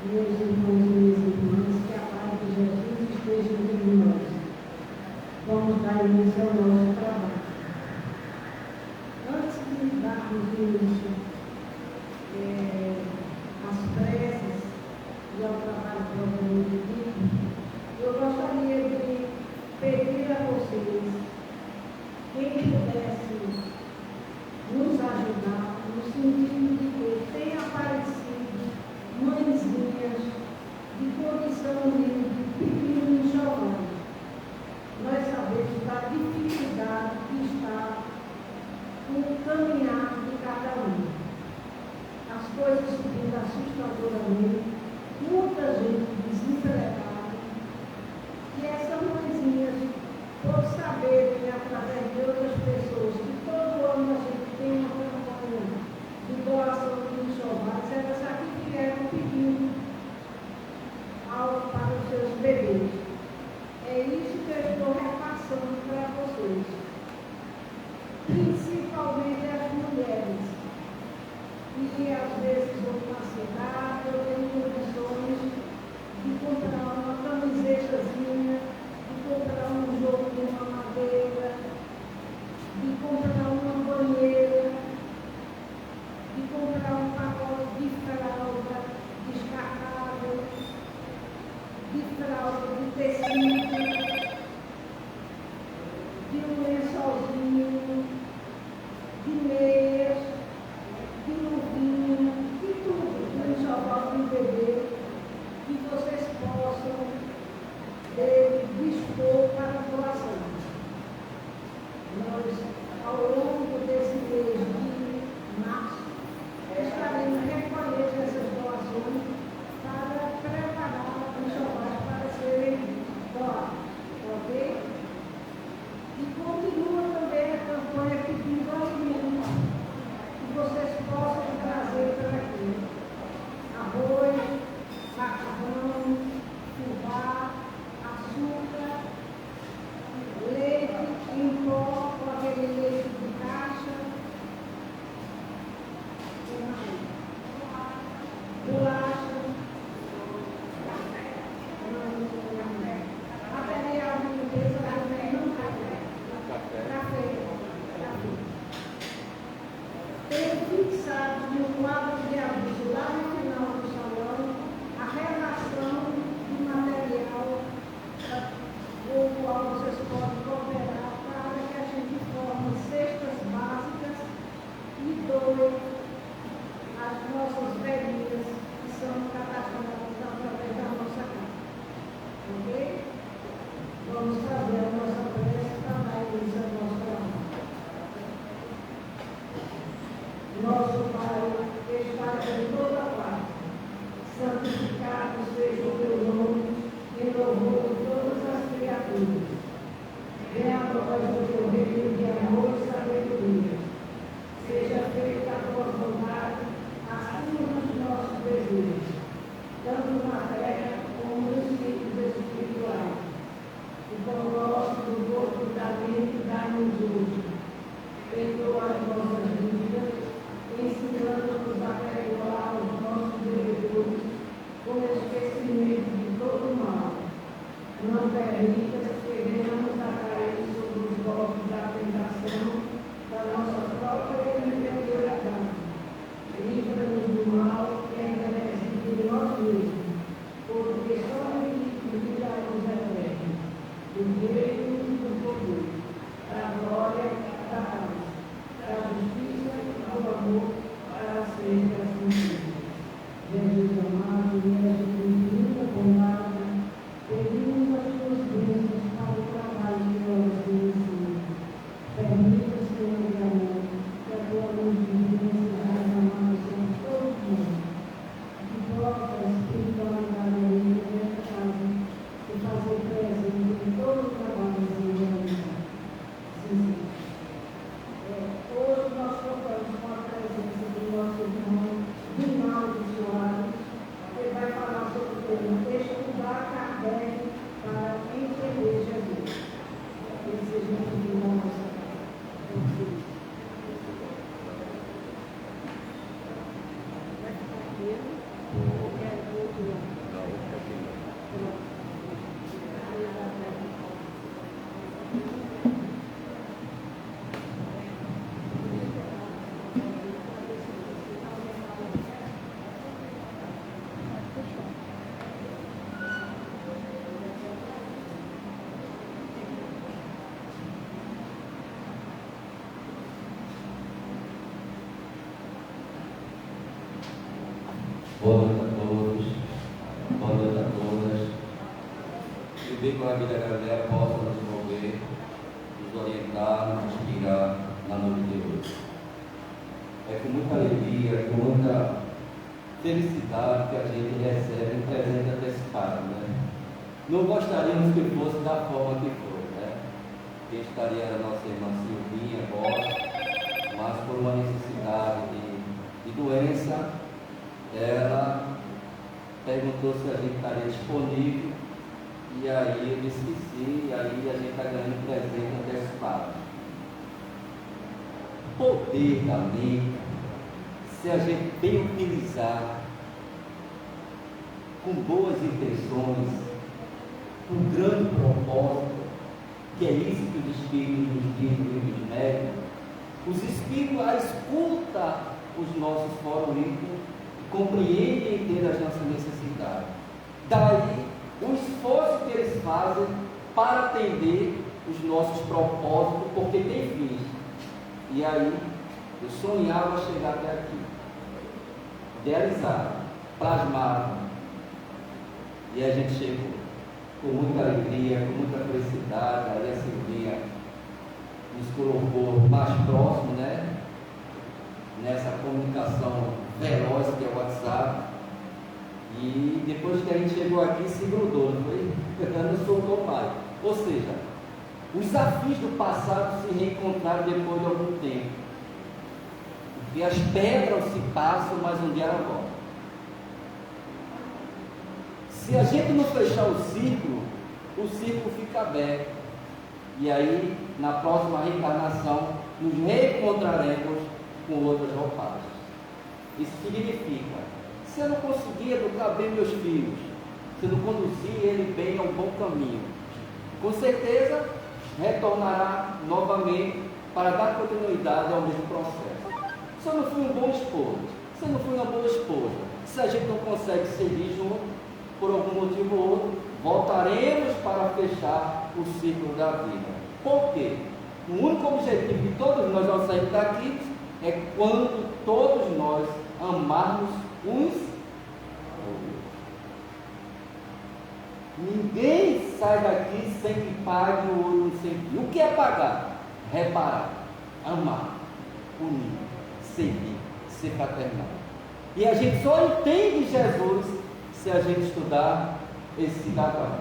Meus irmãos e minhas irmãs, que a paz de Jesus esteja entre nós. Vamos dar início ao nosso trabalho. Antes de darmos início às preces e ao trabalho propriamente dito, eu gostaria de pedir a vocês, quem pudesse nos ajudar, no sentido de que tem aparecido mãezinhas de condição humilde pedindo enxoval. Nós sabemos da dificuldade que está o caminhar de cada um. As coisas subindo assustadoramente, muita gente desempregada, e essas mãezinhas, por saberem através de outras pessoas que todo ano a gente tem uma campanha de doação de enxovais, elas aqui vieram pedindo algo para os seus bebês. É isso que eu estou repassando para vocês. Principalmente as mulheres. E às vezes vou na cidade, eu tenho condições de comprar uma camisetazinha, de comprar um jogo de uma madeira, de comprar uma banheira, de comprar um pacote de fralda descartável, de fralda de tecido, de um lençolzinho, de meias, de luvinha, de tudo, de enxoval de bebê, que vocês possam dispor para a doação. Nós, ao longo desse mês de março, estaremos recolhendo essas doações para preparar os enxovais para serem doados, ok? E continua também a campanha pedindo alimentos que vocês possam trazer para aqui. Arroz, macarrão, fubá, açúcar, leite em pó, com aquele leite de caixa, bolacha, material de limpeza, café. Tenho fixado no quadro de aviso lá no final do salão a relação de material com o qual vocês podem cooperar para que a gente forme cestas básicas e doe as nossas velhinhas que são cadastradas através da nossa casa. Ok? Vamos fazer a nossa prece para dar início ao nosso trabalho. Nosso Pai, que estás em toda parte, santificado seja o teu nome, em louvor de todas as criaturas. Venha a nós o teu reino de amor e sabedoria. Seja feita a tua vontade, acima dos nossos desejos, tanto na terra como nos ciclos espirituais. O pão nosso do corpo da mente dá-nos hoje. Perdoa as nossas dívidas, ensinando-nos a perdoar os nossos devedores, com esquecimento de todo mal. Não permitas que venhamos a cair sobre os golpes da tentação, da nossa Boa noite a todos, boa noite a todas. Que bem com a vida da galera possa nos mover, nos orientar, nos inspirar na noite de hoje. É com muita alegria, com muita felicidade que a gente recebe um presente antecipado, né? Não gostaríamos que fosse da forma que foi, né? Que estaria a nossa irmã Silvinha agora, mas por uma necessidade de doença, ela perguntou se a gente estaria disponível, e aí eu disse que sim, e aí a gente está ganhando um presente antecipado. Poder da mente, se a gente bem utilizar, com boas intenções, com um grande propósito, que é isso que os Espíritos nos dizem no livro de médiuns. Os Espíritos escutam os nossos fóruns íntimos, compreendem e entendem as nossas necessidades. Daí, o esforço que eles fazem para atender os nossos propósitos, porque tem fins. E aí, eu sonhava chegar até aqui, idealizado, plasmado, e a gente chegou com muita alegria, com muita felicidade. Aí a Silvinha nos colocou mais próximo, né? Nessa comunicação veloz que é o WhatsApp. E depois que a gente chegou aqui, se grudou, não foi? Não soltou mais. Ou seja, os desafios do passado se reencontraram depois de algum tempo. Porque as pedras se passam, mas um dia elas voltam. Se a gente não fechar o círculo fica aberto. E aí, na próxima reencarnação, nos reencontraremos com outras roupagens. Isso significa, se eu não conseguir educar bem meus filhos, se eu não conduzir ele bem ao bom caminho, com certeza retornará novamente para dar continuidade ao mesmo processo. Se eu não fui um bom esposo, se eu não fui uma boa esposa, se a gente não consegue seguir junto, por algum motivo ou outro, voltaremos para fechar o ciclo da vida. Por quê? O único objetivo de todos nós ao sair daqui é quando todos nós amarmos uns ao outros. Ninguém sai daqui sem que pague o ouro no sentido. O que é pagar? Reparar, amar, unir, servir, ser fraternal. E a gente só entende Jesus se a gente estudar esse cidadão.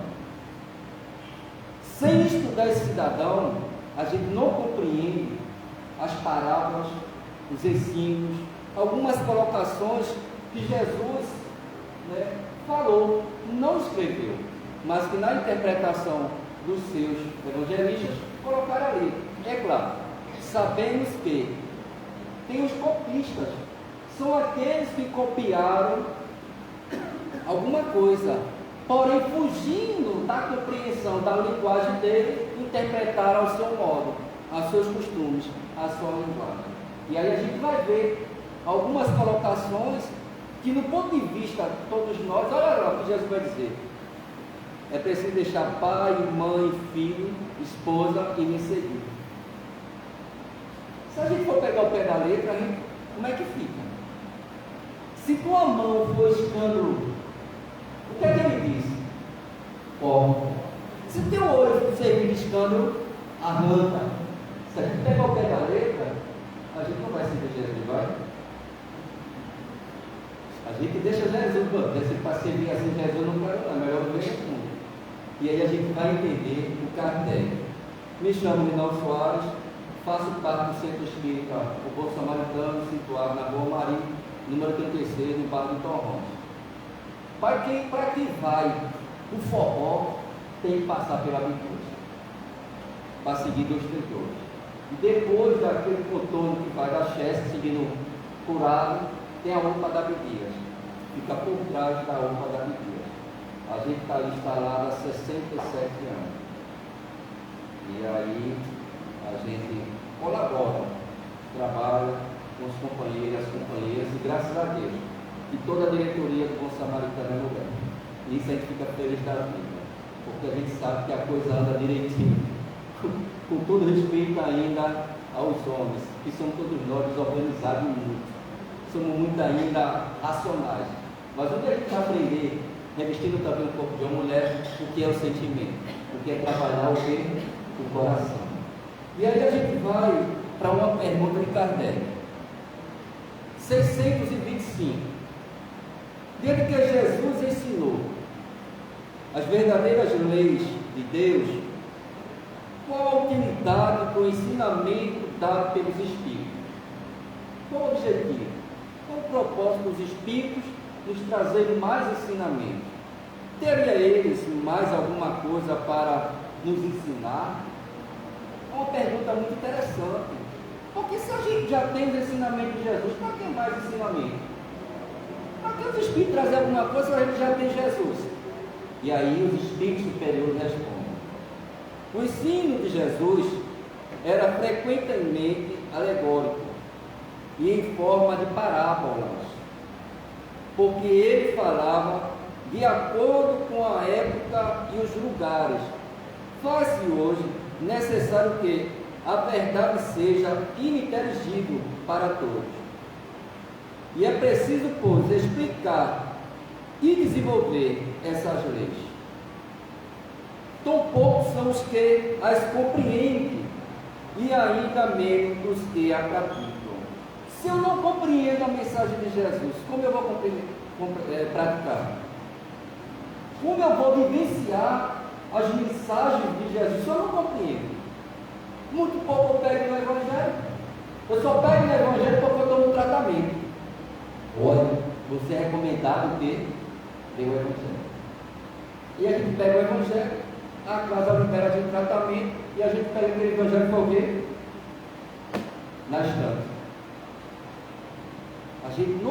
Sem estudar esse cidadão, a gente não compreende as parábolas, os ensinos, algumas colocações que Jesus, né, falou, não escreveu, mas que na interpretação dos seus evangelistas colocaram ali. É claro, sabemos que tem os copistas, são aqueles que copiaram alguma coisa, porém fugindo da compreensão da linguagem dele, interpretaram ao seu modo, aos seus costumes, à sua linguagem. E aí a gente vai ver algumas colocações que, no ponto de vista de todos nós, olha lá o que Jesus vai dizer: é preciso deixar pai, mãe, filho, esposa e me seguir. Se a gente for pegar o pé da letra, como é que fica? Se tua mão for escândalo, o que é que ele diz? Corta. Se o teu olho for servir de escândalo, arranca. Se a gente pegar o pé da letra, a gente não vai seguir Jesus, vai? A gente deixa Jesus, se para servir assim Jesus não quero não, é melhor ver esse mundo. E aí a gente vai entender o Kardec. Me chamo Rinaldo Soares, faço parte do Centro Espírita O Bom Samaritano, situado na Rua Maria, número 36, no bairro do Torrão. Para quem vai o forró, tem que passar pela virtude, para seguir 232. E depois daquele contorno que vai da Cheste, seguindo curado, tem a roupa da Bibias, fica por trás da roupa da Bibias. A gente está instalado há 67 anos. E aí a gente colabora, trabalha com os companheiros e as companheiras, e graças a Deus, e toda a diretoria do Bom Samaritano é lugar. E isso a gente fica feliz da vida, porque a gente sabe que a coisa anda direitinho, com todo respeito ainda aos homens, que somos todos nós desorganizados muito, somos muito ainda racionais, Mas onde a gente vai aprender, revestindo também o corpo de uma mulher, o que é o sentimento, o que é trabalhar o quê? O coração. E aí a gente vai para uma pergunta de Kardec. 625. Desde que Jesus ensinou as verdadeiras leis de Deus, qual a utilidade do ensinamento dado pelos Espíritos? Qual o objetivo? Qual o propósito dos Espíritos nos trazerem mais ensinamento? Teria eles mais alguma coisa para nos ensinar? É uma pergunta muito interessante. Porque se a gente já tem os ensinamentos de Jesus, para que mais ensinamento? Para que os Espíritos trazem alguma coisa se a gente já tem Jesus? E aí os Espíritos superiores respondem. O ensino de Jesus era frequentemente alegórico e em forma de parábolas, porque ele falava de acordo com a época e os lugares. Faz-se hoje necessário que a verdade seja ininteligível para todos. E é preciso, pois, explicar e desenvolver essas leis. Tão poucos são os que as compreendem e ainda menos os que a praticam. Se eu não compreendo a mensagem de Jesus, como eu vou praticar? Como eu vou vivenciar as mensagens de Jesus se eu não compreendo? Muito pouco eu pego no Evangelho. Eu só pego no Evangelho porque eu estou no tratamento. Olha, você é recomendado ter o Evangelho. E a gente pega o Evangelho, a casa libera de tratamento, e a gente pega aquele Evangelho para o quê? Na estante. A gente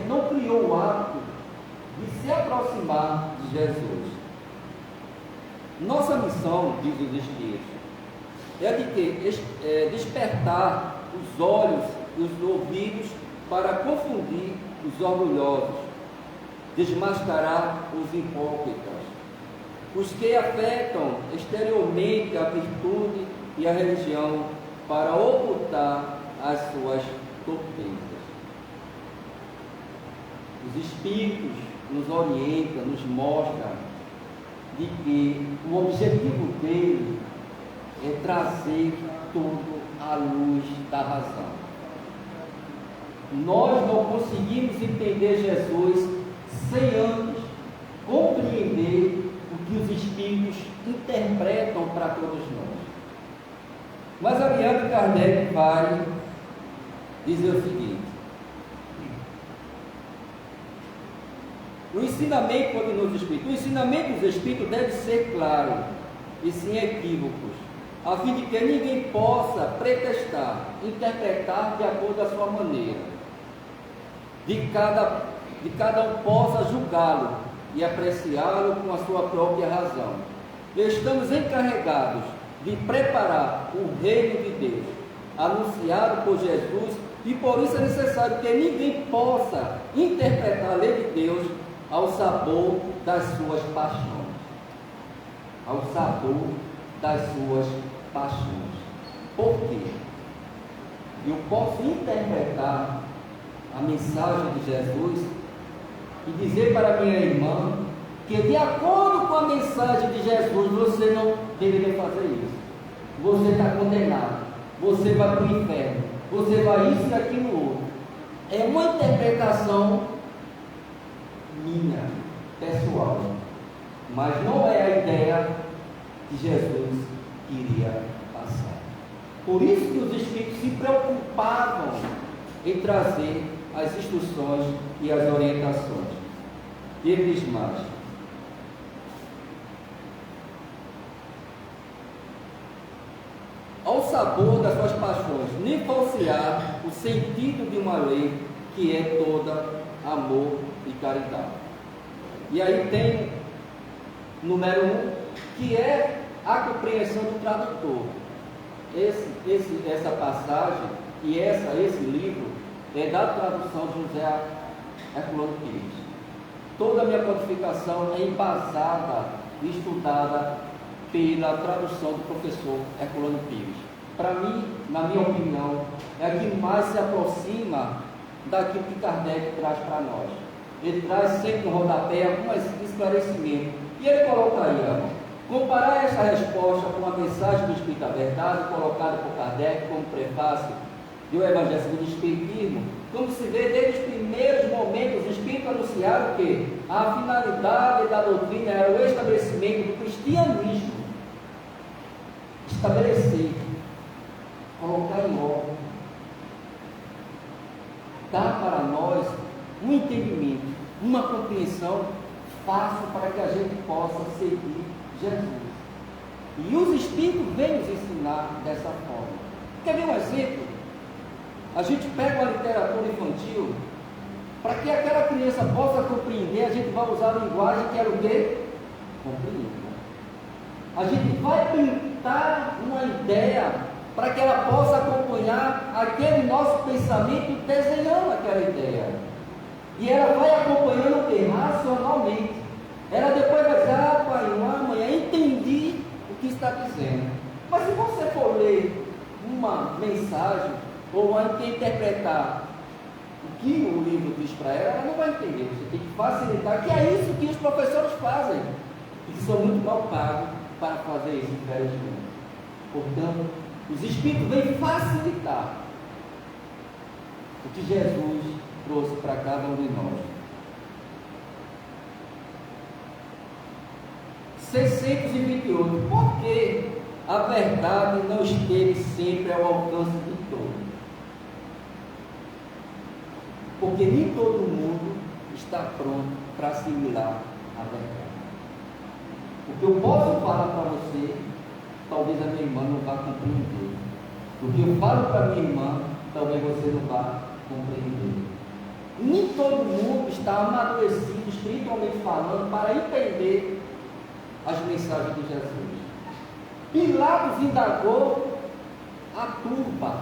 não criou o hábito de se aproximar de Jesus. Nossa missão, diz os Espíritos, é de que despertar os olhos e os ouvidos para confundir os orgulhosos, desmascarar os hipócritas, os que afetam exteriormente a virtude e a religião para ocultar as suas torpezas. Os Espíritos nos orientam, nos mostram de que o objetivo dele é trazer tudo à luz da razão. Nós não conseguimos entender Jesus sem antes compreender o que os Espíritos interpretam para todos nós. Mas adiante Kardec vai dizer o seguinte: o ensinamento, continua os Espíritos, o ensinamento dos Espíritos deve ser claro e sem equívocos, a fim de que ninguém possa pretextar, interpretar de acordo com a sua maneira, de cada um possa julgá-lo e apreciá-lo com a sua própria razão. Estamos encarregados de preparar o reino de Deus, anunciado por Jesus, e por isso é necessário que ninguém possa interpretar a lei de Deus ao sabor das suas paixões. Ao sabor das suas paixões. Por quê? Eu posso interpretar a mensagem de Jesus e dizer para minha irmã que, de acordo com a mensagem de Jesus, você não deveria fazer isso. Você está condenado. Você vai para o inferno. Você vai isso e aquilo outro. É uma interpretação minha, pessoal, mas não é a ideia que Jesus queria passar. Por isso que os Espíritos se preocupavam em trazer as instruções e as orientações. E ele diz mais: ao sabor das suas paixões, nem falsear o sentido de uma lei que é toda amor e caridade. E aí tem número 1, que é a compreensão do tradutor. Essa passagem e esse livro é da tradução de José Herculano Pires. Toda a minha codificação é embasada e estudada pela tradução do professor Herculano Pires. Para mim, na minha opinião, é a que mais se aproxima daquilo que Kardec traz para nós. ele traz sempre no rodapé alguns esclarecimentos. E ele colocaria: comparar essa resposta com a mensagem do Espírito da Verdade, colocada por Kardec como prefácio do Evangelho segundo o Espiritismo, como se vê desde os primeiros momentos, o Espírito anunciaram que a finalidade da doutrina era o estabelecimento do cristianismo. Estabelecer, colocar em ordem, dar para nós um entendimento, uma compreensão fácil para que a gente possa seguir Jesus. E os Espíritos vêm nos ensinar dessa forma. Quer ver um exemplo? A gente pega uma literatura infantil, para que aquela criança possa compreender, a gente vai usar a linguagem que era o quê? Compreender. A gente vai pintar uma ideia para que ela possa acompanhar aquele nosso pensamento desenhando aquela ideia. E ela vai acompanhando o quê? Racionalmente. Ela depois vai dizer: ah, pai, mãe, entendi o que está dizendo. Mas se você for ler uma mensagem, ou vai interpretar o que o livro diz para ela, ela não vai entender. Você tem que facilitar, que é isso que os professores fazem, e que são muito mal pagos para fazer isso, infelizmente. Portanto, os Espíritos vêm facilitar o que Jesus trouxe para cada um de nós. 628. Por que a verdade não esteve sempre ao alcance de todos? Porque nem todo mundo está pronto para assimilar a verdade. O que eu posso falar para você, talvez a minha irmã não vá compreender. O que eu falo para minha irmã, talvez você não vá compreender. Nem todo mundo está amadurecido, espiritualmente falando, para entender as mensagens de Jesus. Pilatos indagou a turba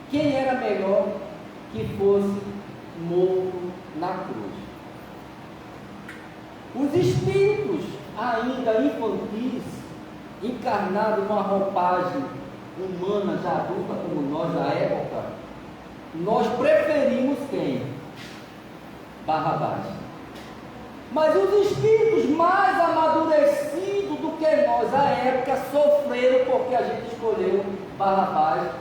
quem era melhor que fosse morto na cruz. Os espíritos ainda infantis, encarnados numa roupagem humana já adulta como nós da época, nós preferimos quem? Barrabás. Mas os espíritos mais amadurecidos do que nós à época sofreram porque a gente escolheu Barrabás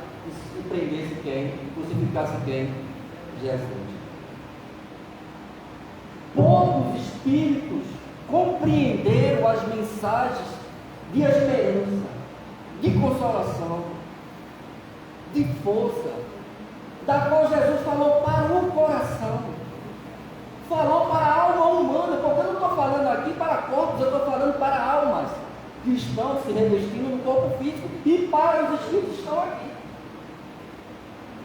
e prendesse quem? Crucificasse quem? Jesus. Poucos espíritos compreenderam as mensagens de esperança, de consolação, de força, da qual Jesus falou para o coração, falou para a alma humana, porque eu não estou falando aqui para corpos, eu estou falando para almas que estão se revestindo no corpo físico e para os espíritos que estão aqui.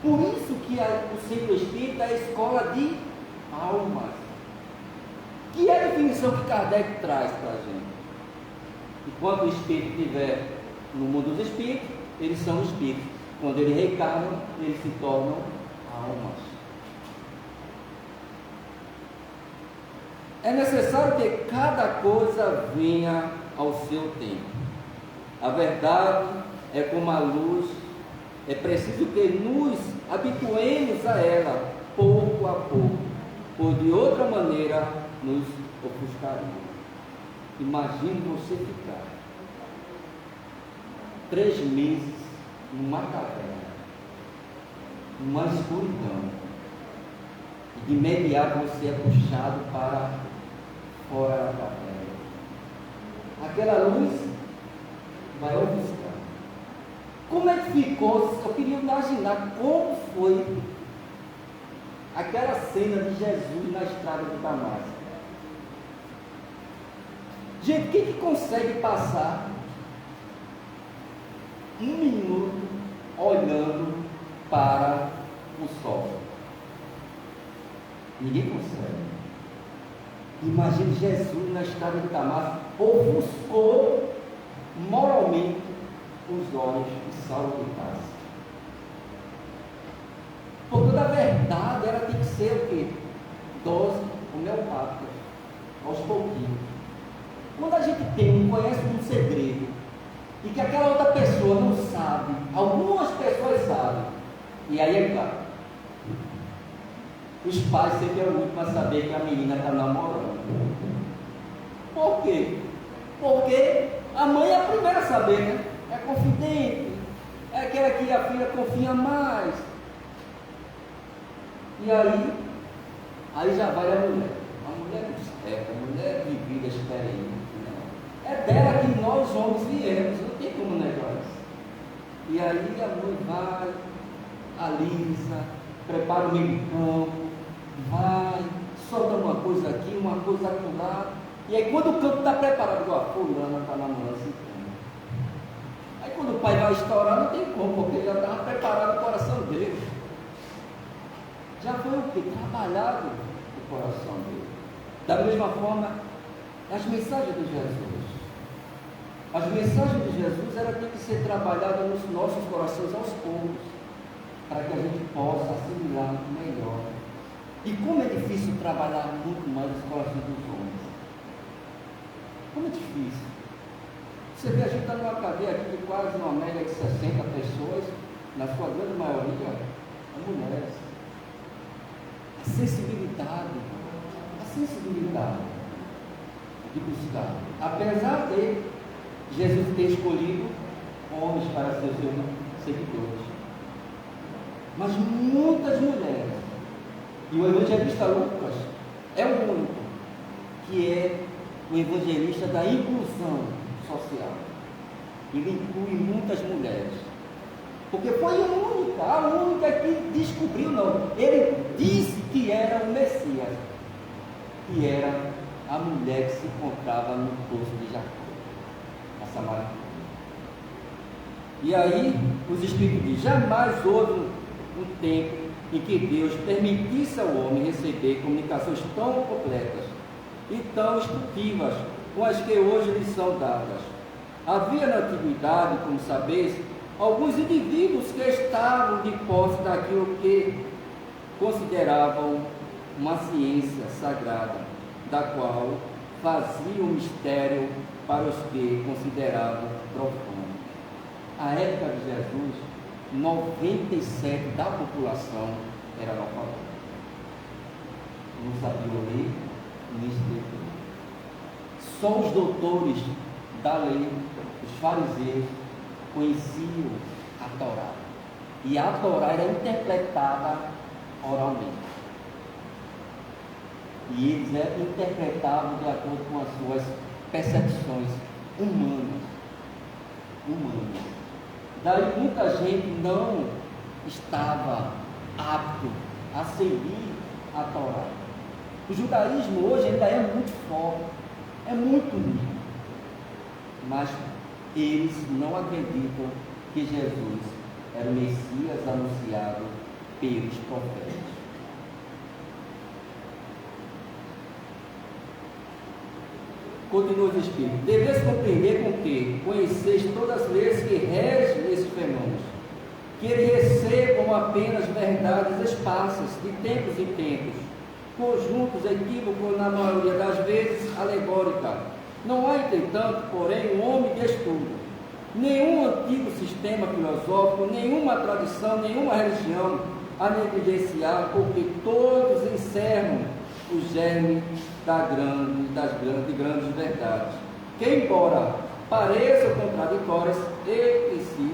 Por isso que o centro espírita é a escola de almas. Que é a definição que Kardec traz para a gente? Enquanto o espírito estiver no mundo dos espíritos, eles são espíritos. Quando eles reencarnam, eles se tornam almas. É necessário que cada coisa venha ao seu tempo. A verdade é como a luz, é preciso que nos habituemos a ela pouco a pouco, pois de outra maneira nos ofuscaria. Imagine você ficar 3 meses numa caverna, numa escuridão, e de imediato você é puxado para fora da caverna. Aquela luz vai ofuscar. Como é que ficou? Eu queria imaginar como foi aquela cena de Jesus na estrada de Damasco. Gente, quem que consegue passar 1 minuto olhando para o sol? Ninguém consegue. Imagine Jesus na estrada de Damasco, ofuscou moralmente os olhos de Saulo de Tarso. Porque da verdade ela tem que ser o quê? Dose homeopática, aos pouquinhos. Quando a gente conhece um segredo e que aquela outra pessoa não sabe, algumas pessoas sabem, e aí é claro, os pais sempre é o último a saber que a menina está namorando. Por quê? Porque a mãe é a primeira a saber, né? É confidente, é aquela que a filha confia mais. E aí já vai a mulher. A mulher esperta, a mulher vivida, experiente. É dela que nós homens viemos, não tem como negar isso. E aí a mãe vai, alisa, prepara o meio de campo, vai, solta uma coisa aqui, uma coisa acolá. E aí quando o campo está preparado, a fulana está namorando assim. Aí quando o pai vai estourar, não tem como, porque ele já estava preparado o coração dele. Já foi o que? Trabalhado o coração dele. Da mesma forma, as mensagens de Jesus. As mensagens de Jesus elas têm que ser trabalhadas nos nossos corações aos poucos, para que a gente possa assimilar melhor. E como é difícil trabalhar muito mais os corações dos homens. Como é difícil. Você vê, a gente está numa cadeia aqui de quase uma média de 60 pessoas, na sua grande maioria, mulheres. A sensibilidade de buscar. Apesar de Jesus ter escolhido homens para ser seus seguidores. Mas muitas mulheres, e o evangelista Lucas é o único que é o evangelista da inclusão social. Ele inclui muitas mulheres. Porque foi a única que descobriu, não. Ele disse que era o Messias, que era a mulher que se encontrava no poço de Jacó, a Samaria. E aí, os Espíritos dizem, jamais houve um tempo em que Deus permitisse ao homem receber comunicações tão completas e tão instrutivas com as que hoje lhes são dadas. Havia na antiguidade, como sabeis, alguns indivíduos que estavam de posse daquilo que consideravam uma ciência sagrada, da qual fazia um mistério para os que consideravam profano. À época de Jesus, 97% da população era analfabeta. Não sabia ler nem escrever. Só os doutores da lei, os fariseus, conheciam a Torá. E a Torá era interpretada oralmente. E eles interpretavam de acordo com as suas percepções humanas. Daí muita gente não estava apto a seguir a Torá. O judaísmo hoje ainda é muito forte, é muito rico. Mas eles não acreditam que Jesus era o Messias anunciado pelos profetas. Continua os Espíritos. Deveis compreender com que conheceis todas as leis que regem esses fenômenos, que eles recebam apenas verdades esparsas de tempos em tempos, conjuntos equívocos na maioria das vezes alegórica. Não há, entretanto, porém, um homem de estudo, nenhum antigo sistema filosófico, nenhuma tradição, nenhuma religião a negligenciar, porque todos encerram o germe de grandes verdades, que, embora pareçam contraditórias entre si,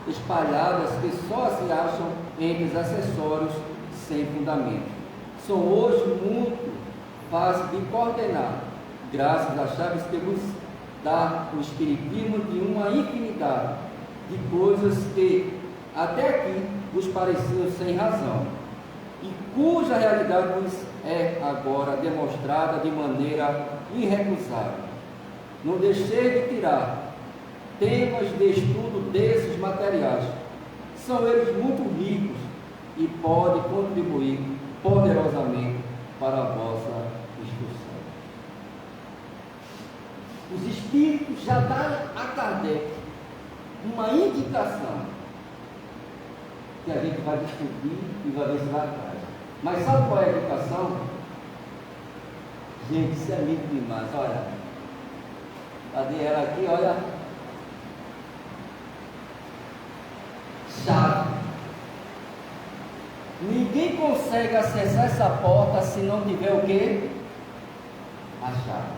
espalhadas, que só se acham entre os acessórios sem fundamento, são hoje muito fáceis de coordenar, graças às chaves que vos dá o Espiritismo de uma infinidade de coisas que até aqui vos pareciam sem razão, e cuja realidade vos é agora demonstrada de maneira irrecusável. Não deixei de tirar temas de estudo desses materiais. São eles muito ricos e podem contribuir poderosamente para a vossa instrução. Os Espíritos já dão a Kardec uma indicação que a gente vai descobrir e vai ver se vai atrás. Mas sabe qual é a indicação? Gente, isso é lindo demais, olha. Cadê ela aqui? Olha. Chave. Ninguém consegue acessar essa porta se não tiver o quê? A chave.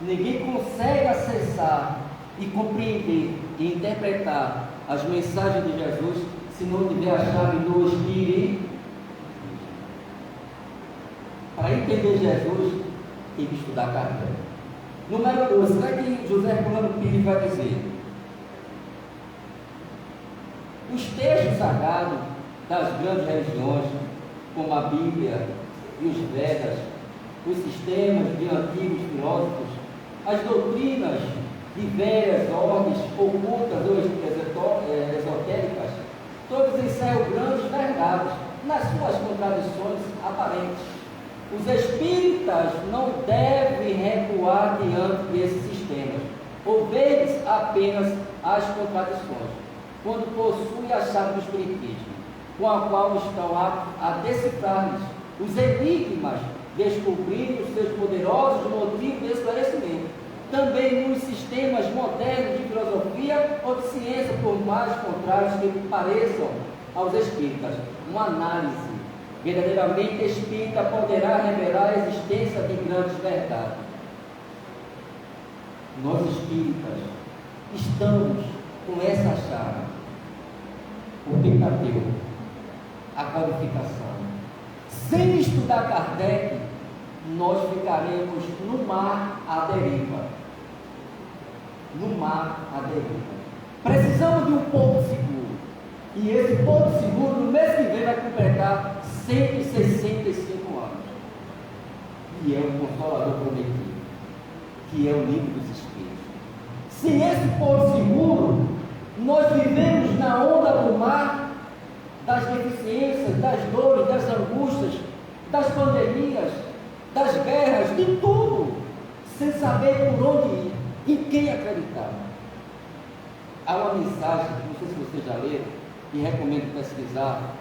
Ninguém consegue acessar e compreender e interpretar as mensagens de Jesus se não tiver a chave do Espírito. Para entender Jesus, tem que estudar Kardec. Número 2, o que é que José Herculano Pires vai dizer? Os textos sagrados das grandes religiões, como a Bíblia e os Vedas, os sistemas de antigos filósofos, as doutrinas de velhas ordens ocultas ou esotéricas, todos encerram grandes verdades nas suas contradições aparentes. Os espíritas não devem recuar diante desses sistemas, ou ver apenas as contradições, quando possuem a chave do espiritismo, com a qual estão a decifrar-lhes os enigmas, descobrindo os seus poderosos motivos de esclarecimento. Também nos sistemas modernos de filosofia ou de ciência, por mais contrários que pareçam aos espíritas, uma análise verdadeiramente espírita poderá revelar a existência de grandes verdades. Nós espíritas estamos com essa chave, o Pentateuco, a codificação. Sem estudar Kardec, nós ficaremos no mar à deriva. No mar à deriva. Precisamos de um porto seguro. E esse porto seguro, no mês que vem, vai completar 165 anos. Que é o Consolador Prometido, que é o livro dos Espíritos. Sem esse porto seguro, nós vivemos na onda do mar, das deficiências, das dores, das angústias, das pandemias, das guerras, de tudo, sem saber por onde ir, em quem acreditar. Há uma mensagem, não sei se você já leu, e recomendo pesquisar,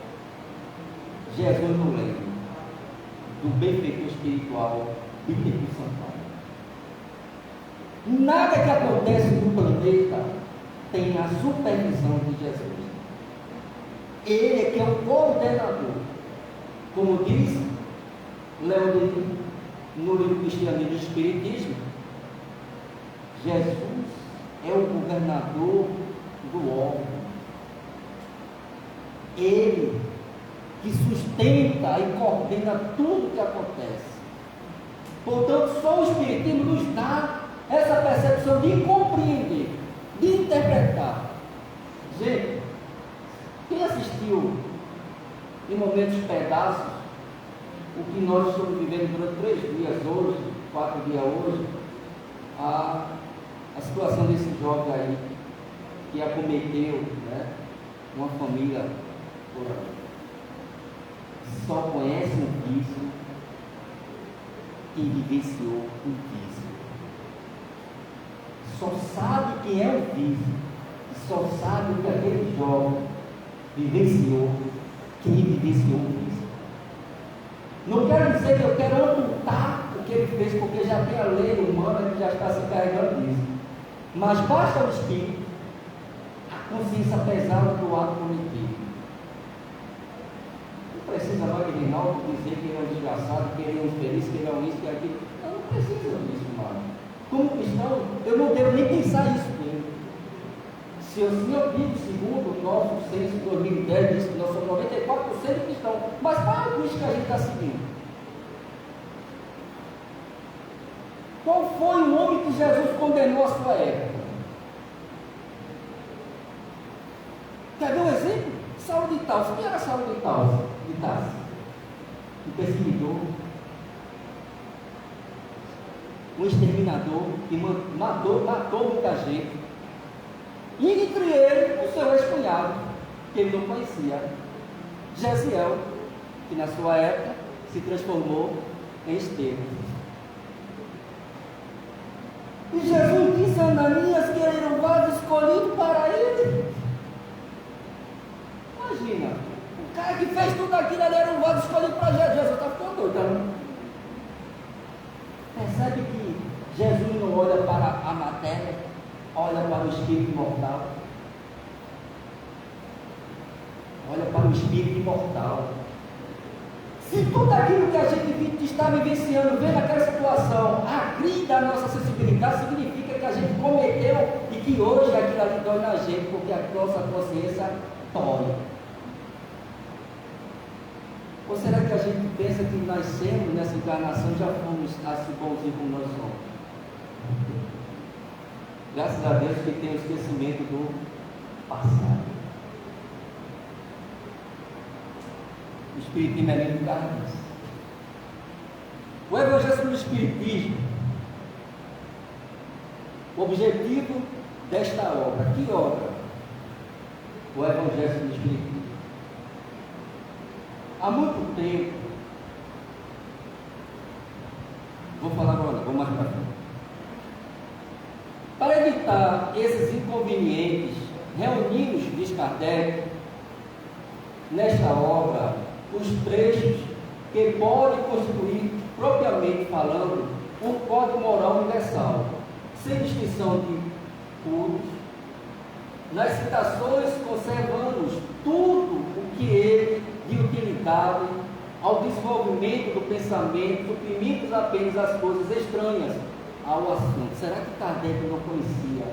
Jesus no Leito, do benfeitor espiritual Benedito Sampaio. Nada que acontece no planeta tem a supervisão de Jesus. Ele é que é o coordenador. Como diz Leonino no livro Cristianismo e Espiritismo, Jesus é o governador do órgão. Ele que sustenta e coordena tudo o que acontece. Portanto, só o Espiritismo nos dá essa percepção de compreender, de interpretar. Gente, quem assistiu em momentos pedaços o que nós estamos vivendo durante 3 dias hoje, 4 dias hoje, a situação desse jovem aí, que acometeu, né, uma família por aí. Só conhece um vício quem vivenciou um vício. Só sabe quem é o vício, e só sabe o que aquele jovem vivenciou quem vivenciou o vício. Não quero dizer que eu quero amputar o que ele fez, porque já tem a lei humana que já está se carregando disso. Mas basta o espírito, a consciência pesada do ato cometido. Não precisa mais de Reinaldo dizer que ele é um desgraçado, que ele é um infeliz, que ele é um isso, que é aquilo. Eu não preciso disso, mano. Como cristão, eu não devo nem pensar isso dele. Se o Senhor vive segundo o nosso censo de 2010, diz que nós somos 94% cristãos, mas qual é o Cristo que a gente está seguindo? Qual foi o homem que Jesus condenou à sua época? Quer ver um exemplo? Saulo de Tarso. Quem era Saulo de Tarso? Um perseguidor, um exterminador que matou muita gente. E entre ele, o seu ex-cunhado, que ele não conhecia, Gesiel, que na sua época se transformou em Estevão. E Jesus disse a Ananias que ele era um vaso escolhido para ele. Imagina, o cara que fez tudo aquilo, ele era um vaso escolhido para Jesus. Jesus está ficando doido, não? Percebe que Jesus não olha para a matéria, olha para o espírito mortal, olha para com o espírito imortal. Se tudo aquilo que a gente está vivenciando, vendo aquela situação, agrida a nossa sensibilidade, significa que a gente cometeu e que hoje aquilo ali dói na gente, porque a nossa consciência dói. Ou será que a gente pensa que nascemos nessa encarnação já fomos assim bonzinhos como nós somos? Graças a Deus que tem o esquecimento do passado. O Espiritismo é muito carniça. O Evangelho do Espiritismo, o objetivo desta obra, que obra? O Evangelho do Espiritismo. Há muito tempo, vou falar agora, vou mais para frente. Para evitar esses inconvenientes, reunimos, diz Kardec, nesta obra, os trechos que podem constituir, propriamente falando, um código moral universal, sem distinção de cultos. Nas citações conservamos tudo o que ele de utilidade ao desenvolvimento do pensamento, suprimimos apenas as coisas estranhas ao assunto. Será que Kardec não conhecia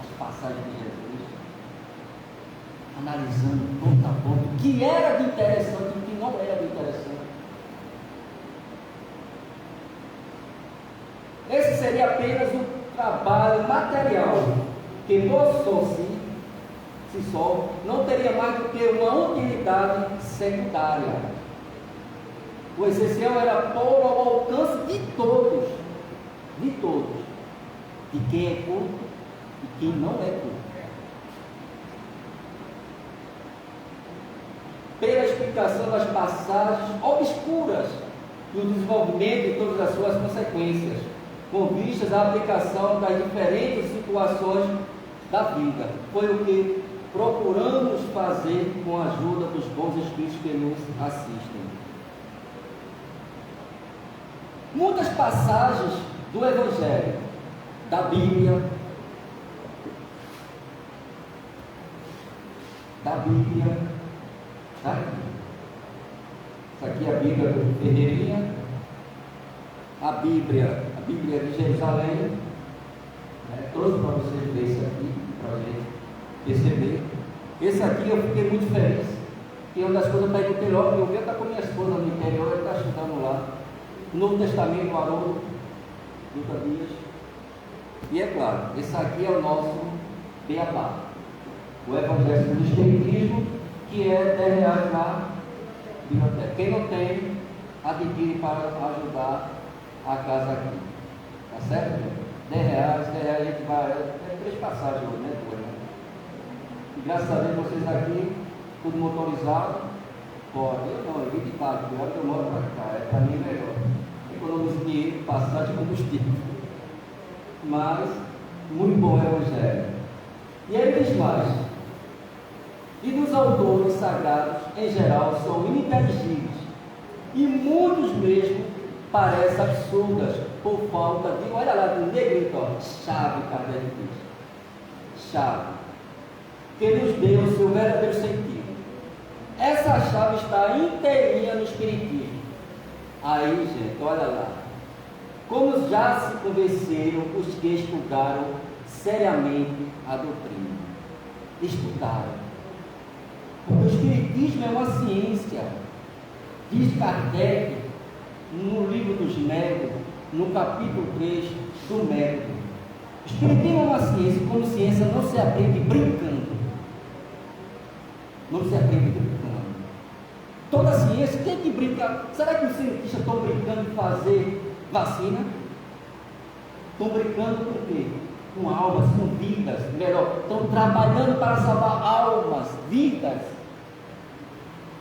as passagens de Jesus? Analisando ponto a ponto o que era de interessante e o que não era de interessante. Esse seria apenas um trabalho material que por si só não teria mais do que uma utilidade secundária. O essencial era pôr ao alcance de todos, de quem é culto e quem não é culto. Pela explicação das passagens obscuras e o desenvolvimento de todas as suas consequências, com vistas à aplicação das diferentes situações da vida. Foi o que procuramos fazer com a ajuda dos bons espíritos que nos assistem. Muitas passagens do Evangelho, da Bíblia, tá aqui. Essa aqui é a Bíblia do Ferreirinha, a Bíblia de Jerusalém, trouxe para vocês verem isso aqui, para a gente perceber. Esse aqui eu fiquei muito feliz, que é uma das coisas que eu perguntei logo, eu estar com minha esposa no interior, ela está estudando lá, o Novo Testamento, o Haroldo, Dutra Dias, e é claro, esse aqui é o nosso beabá, o Evangelho do Espiritismo, que é R$10 na biblioteca. Quem não tem, adquire para ajudar a casa aqui, tá certo? R$10, a gente vai, é 3 passagens hoje, né? E graças a Deus vocês aqui, tudo motorizado, pode. Eu não, eu vim de carro, pior que eu moro para cá, para mim é melhor. Economizo dinheiro, passagem e combustível. Mas, muito bom o Evangelho. E ele diz mais: e dos autores sagrados, em geral, são ininteligíveis, e muitos mesmo parecem absurdas, por falta de, olha lá, do negrito, ó, chave, Kardec diz. Chave. Que nos deu o seu verdadeiro sentido. Essa chave está inteirinha no Espiritismo. Aí, gente, olha lá. Como já se convenceram os que estudaram seriamente a doutrina. Estudaram. Porque o Espiritismo é uma ciência. Diz Kardec, no livro dos métodos, no capítulo 3 do método. O Espiritismo é uma ciência, e como ciência não se aprende brincando. Não se aprende brincando. Toda ciência tem que brincar. Será que os cientistas estão brincando de fazer vacina? Estão brincando com o quê? Com almas, com vidas. Melhor, estão trabalhando para salvar almas, vidas.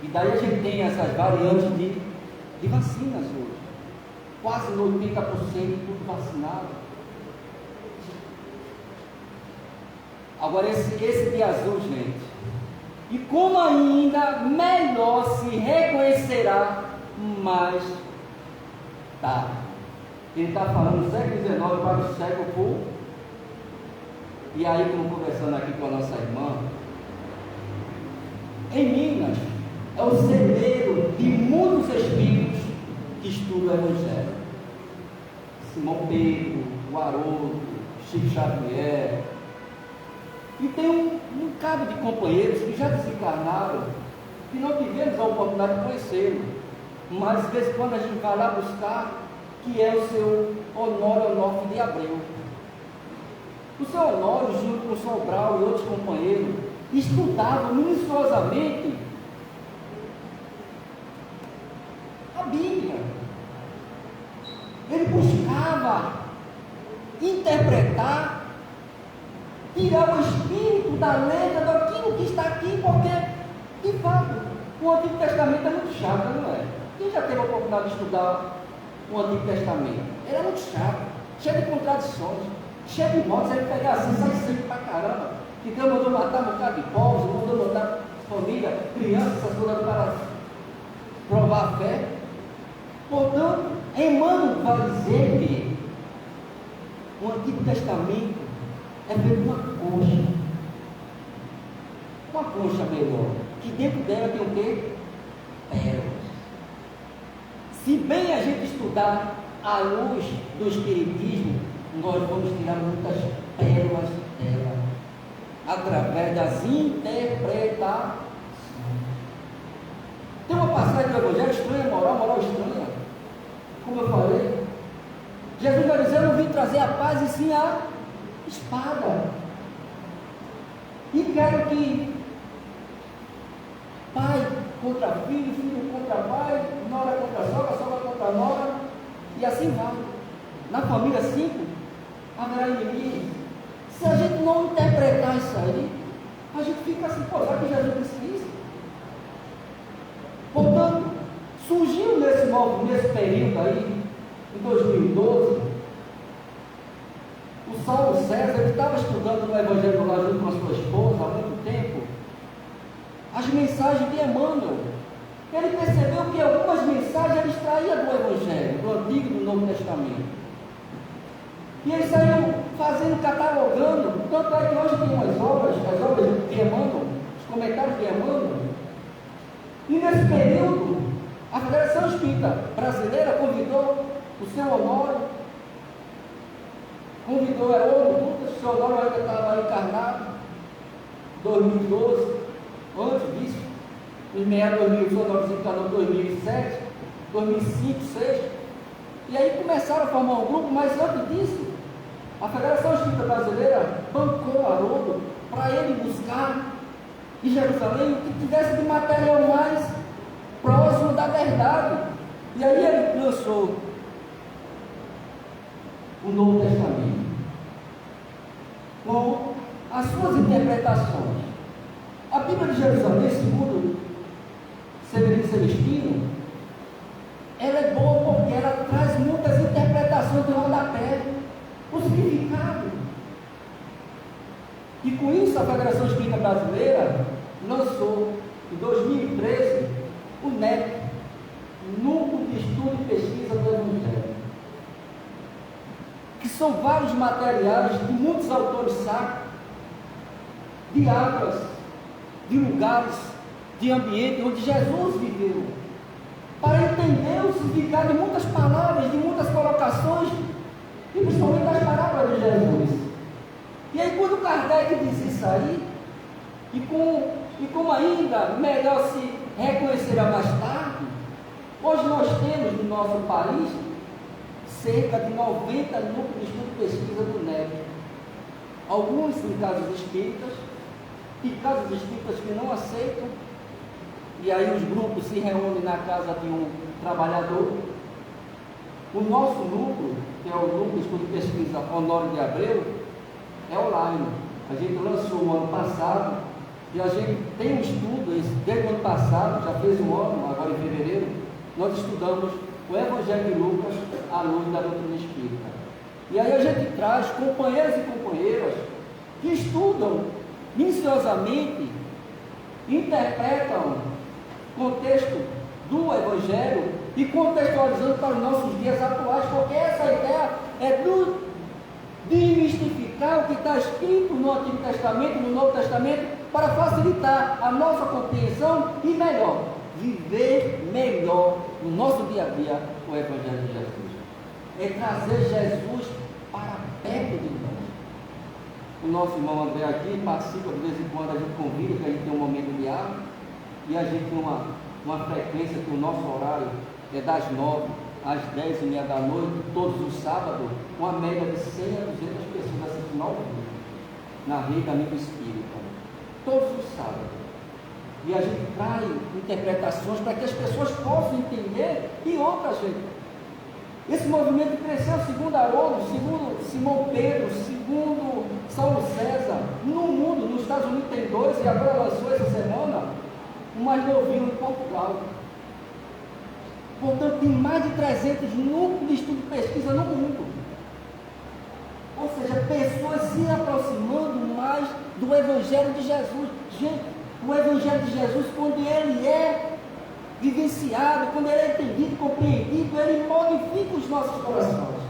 E daí a gente tem essas variantes de vacinas hoje. Quase 80% tudo vacinado. Agora esse de azul, gente. E como ainda melhor se reconhecerá mais tarde. Ele está falando do século XIX para o século. E aí, como conversando aqui com a nossa irmã, em Minas, é o celeiro de muitos espíritos que estudam o Evangelho. Simão Pedro, o Haroldo, Chico Xavier. E tem um bocado de companheiros que já desencarnaram, que não tivemos a oportunidade de conhecê-lo, mas de vez em quando a gente vai lá buscar, que é o seu Honório Onofre de Abreu. O seu Honório, junto com o Sobral e outros companheiros, estudavam minuciosamente a Bíblia. Ele buscava interpretar, tirar o espírito da letra daquilo que está aqui, porque, de fato, o Antigo Testamento é muito chato, não é? Quem já teve a oportunidade de estudar o Antigo Testamento? Ele é muito chato, cheio de contradições, cheio de mortes. Ele pegar assim, sai sangue pra caramba. Então mandou matar um bocado de povos, mandou matar família, crianças, essas coisas para provar a fé. Portanto, Emmanuel vai dizer que o Antigo Testamento é feito uma concha melhor, que dentro dela tem o quê? Pérolas. Se bem a gente estudar à luz do Espiritismo, nós vamos tirar muitas pérolas dela, através das interpretações. Tem uma passagem do Evangelho estranha, moral estranha. Como eu falei, Jesus vai dizer: eu não vim trazer a paz e sim a espada. E quero que pai contra filho, filho contra pai, nora contra sogra, sogra contra nora, e assim vai. Na família 5, haverá inimigos. Se a gente não interpretar isso aí, a gente fica assim: pô, será que Jesus disse isso? Portanto, surgiu nesse período aí, em 2012, o Saulo César. Ele estava estudando no Evangelho lá junto com a sua esposa há muito tempo, as mensagens de Emmanuel. Ele percebeu que algumas mensagens ele extraía do Evangelho, do Antigo e do Novo Testamento. E eles saíram fazendo, catalogando. Tanto é que hoje tem umas obras, as obras de Emmanuel, os comentários de Emmanuel. E nesse período, a Federação Espírita Brasileira convidou o seu Honório, convidou o Haroldo, o seu Honório ainda estava encarnado, 2012, antes disso, em meados de 2000, o seu Honório desencarnou em 2007, 2005, 2006, e aí começaram a formar um grupo, mas antes disso, a Federação Espírita Brasileira bancou o Haroldo para ele buscar em Jerusalém o que tivesse de material mais próximo da verdade. E aí ele lançou o Novo Testamento com as suas interpretações. A Bíblia de Jerusalém, segundo Severino Celestino, ela é boa porque ela traz muitas interpretações do rodapé, o significado. E com isso a Federação Espírita Brasileira lançou em 2013 o NEP, Núcleo de Estudo e Pesquisa do Evangelho, que são vários materiais de muitos autores sacros, de águas, de lugares, de ambiente onde Jesus viveu, para entender o significado de muitas palavras, de muitas colocações, e principalmente das palavras de Jesus. E aí quando Kardec diz isso aí, e como ainda melhor se reconhecerá mais tarde, hoje nós temos no nosso país cerca de 90 núcleos de estudo e pesquisa do NEP, alguns em casas espíritas, e casas espíritas que não aceitam, e aí os grupos se reúnem na casa de um trabalhador. O nosso núcleo, que é o Núcleo de Estudo e Pesquisa Honório de Abreu, é online. A gente lançou o ano passado, e a gente tem um estudo, desde o ano passado, já fez um ano, agora em fevereiro, nós estudamos o Evangelho de Lucas à luz da doutrina espírita. E aí a gente traz companheiros e companheiras que estudam minuciosamente, interpretam o contexto do Evangelho e contextualizando para os nossos dias atuais, porque essa ideia é de mistificar o que está escrito no Antigo Testamento, no Novo Testamento, para facilitar a nossa compreensão e melhor, viver melhor no nosso dia a dia o Evangelho de Jesus. É trazer Jesus para perto de nós. O nosso irmão André aqui participa, de vez em quando a gente convida, que a gente tem um momento de aula, e a gente tem uma frequência que o nosso horário é das 9 às 10h30 da noite, todos os sábados, com a média de 100 a 200 pessoas assistindo ao vivo, na rede Amigo Espírita, todos os sábados. E a gente traz interpretações para que as pessoas possam entender. E outra, gente, esse movimento cresceu segundo Haroldo, segundo Simão Pedro, segundo Saulo César, no mundo. Nos Estados Unidos tem 2, e agora lançou essa semana um mais novinho em Portugal. Portanto, tem mais de 300 núcleos de estudo e pesquisa no mundo. Ou seja, pessoas se aproximando mais do Evangelho de Jesus. Gente, o Evangelho de Jesus, quando ele é vivenciado, quando ele é entendido, compreendido, ele modifica os nossos corações.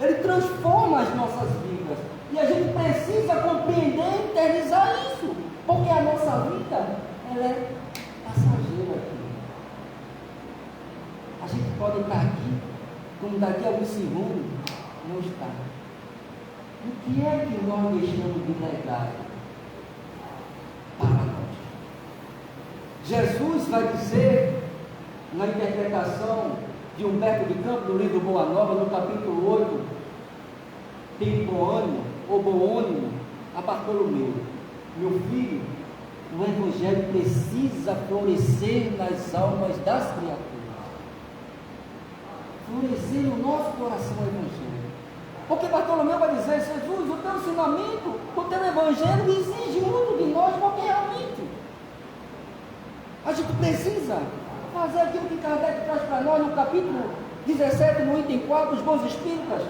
Ele transforma as nossas vidas. E a gente precisa compreender e internizar isso. Porque a nossa vida, ela é passageira aqui. A gente pode estar aqui, como daqui a alguns segundos, não está. O que é que nós deixamos de legado para nós? Jesus vai dizer, na interpretação de Humberto de Campos, no livro Boa Nova, no capítulo 8, tem bom ânimo, ou bom ânimo, a Bartolomeu: meu filho, o Evangelho precisa florescer nas almas das criaturas. Florescer no nosso coração o Evangelho. Porque Bartolomeu vai dizer: Jesus, o teu ensinamento, o teu Evangelho exige muito de nós, porque realmente a gente precisa fazer aquilo que Kardec traz para nós no capítulo 17, no item 4, os bons espíritas.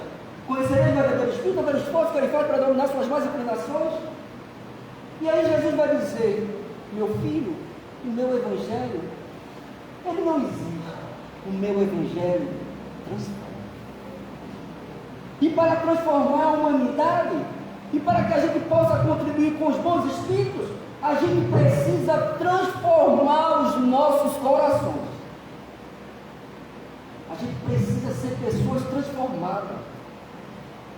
Conhecerei o verdadeiro espírito pelo esforço que ele faz para dominar suas más inclinações. E aí Jesus vai dizer: meu filho, o meu Evangelho, ele não exige, o meu Evangelho transforma. E para transformar a humanidade, e para que a gente possa contribuir com os bons espíritos, a gente precisa transformar os nossos corações. A gente precisa ser pessoas transformadas,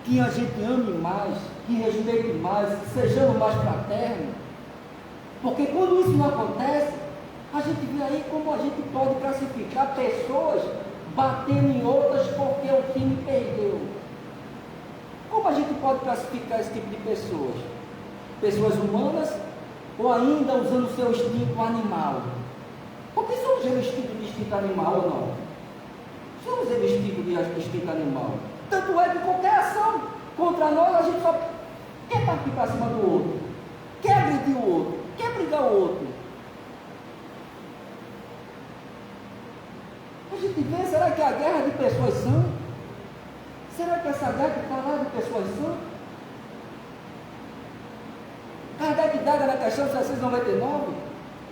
que a gente ame mais, que respeite mais, que sejamos mais fraternos. Porque quando isso não acontece, a gente vê aí como a gente pode classificar pessoas batendo em outras porque o time perdeu. Como a gente pode classificar esse tipo de pessoas? Pessoas humanas ou ainda usando o seu instinto animal? Porque se eu usei o instinto animal ou não? Se eu usei o instinto animal, tanto é que qualquer ação contra nós, a gente só quer partir para cima do outro, quer agredir o outro, quer brigar o outro. A gente vê, será que a guerra de pessoas são? Será que essa guerra está lá de pessoas são? Kardec daga na questão 699,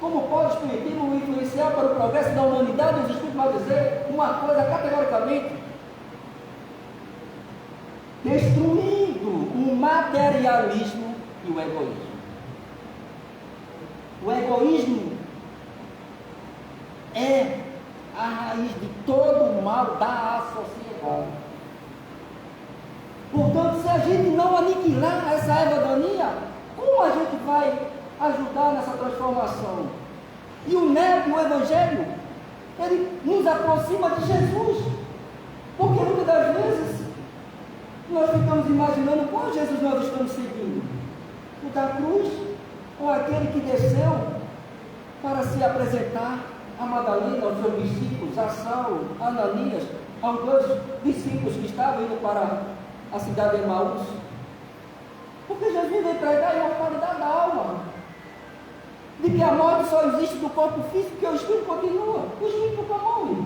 como pode o espiritismo influenciar para o progresso da humanidade? Os espíritos vão dizer uma coisa categoricamente: destruindo o materialismo e o egoísmo. O egoísmo é a raiz de todo o mal da sociedade. Portanto, se a gente não aniquilar essa erva daninha, como a gente vai ajudar nessa transformação? E o neto, o Evangelho, ele nos aproxima de Jesus. Porque muitas das vezes nós ficamos imaginando qual Jesus nós estamos seguindo: o da cruz, ou aquele que desceu para se apresentar a Madalena, aos seus discípulos, a Saulo, a Ananias, aos 2 discípulos que estavam indo para a cidade de Emaús. Porque Jesus veio pregar a imortalidade da alma, de que a morte só existe do corpo físico, que o espírito continua, o espírito nunca morre.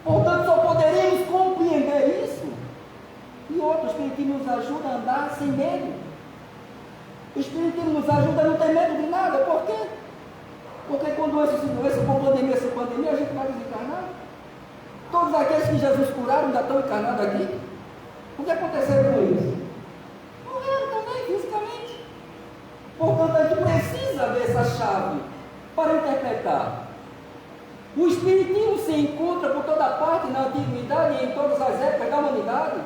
Portanto, só poderemos compreender isso. E outro, o Espiritismo nos ajuda a andar sem medo. O Espiritismo nos ajuda a não ter medo de nada. Por quê? Porque com doença, com pandemia, sem pandemia, a gente vai desencarnar. Todos aqueles que Jesus curaram ainda estão encarnados aqui. O que aconteceu com eles? Morreram também fisicamente. Portanto, a gente precisa saber essa chave para interpretar. O Espiritismo se encontra por toda parte na antiguidade e em todas as épocas da humanidade.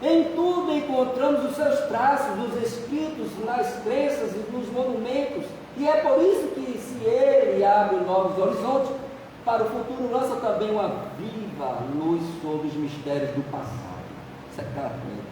Em tudo encontramos os seus traços, os escritos nas crenças e nos monumentos. E é por isso que, se ele abre novos horizontes, para o futuro lança também uma viva luz sobre os mistérios do passado. Isso é claramente.